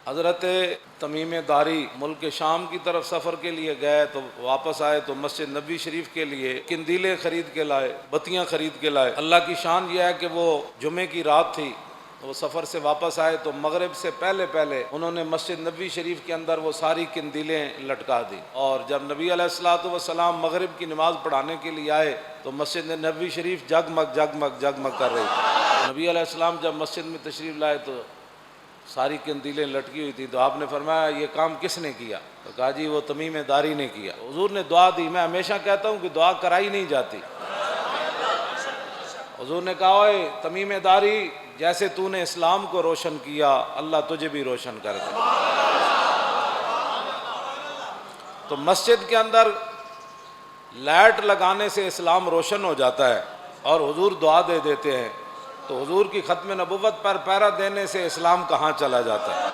حضرت تمیم داری ملک شام کی طرف سفر کے لیے گئے تو واپس آئے تو مسجد نبوی شریف کے لیے قندیلیں خرید کے لائے، بتیاں خرید کے لائے۔ اللہ کی شان یہ ہے کہ وہ جمعے کی رات تھی، وہ سفر سے واپس آئے تو مغرب سے پہلے انہوں نے مسجد نبوی شریف کے اندر وہ ساری قندیلیں لٹکا دی، اور جب نبی علیہ الصلوۃ والسلام مغرب کی نماز پڑھانے کے لیے آئے تو مسجد نبوی شریف جگمگ جگمگ جگمگ کر رہی تھی۔ نبی علیہ السلام جب مسجد میں تشریف لائے تو ساری قندیلیں لٹکی ہوئی تھی، تو آپ نے فرمایا یہ کام کس نے کیا؟ تو کہا جی وہ تمیم داری نے کیا۔ حضور نے دعا دی، میں ہمیشہ کہتا ہوں کہ دعا کرائی نہیں جاتی۔ حضور نے کہا اے تمیم داری، جیسے تو نے اسلام کو روشن کیا اللہ تجھے بھی روشن کر دے۔ تو مسجد کے اندر لائٹ لگانے سے اسلام روشن ہو جاتا ہے، اور حضور دعا دے دیتے ہیں، تو حضور کی ختم نبوت پر پہرا دینے سے اسلام کہاں چلا جاتا ہے؟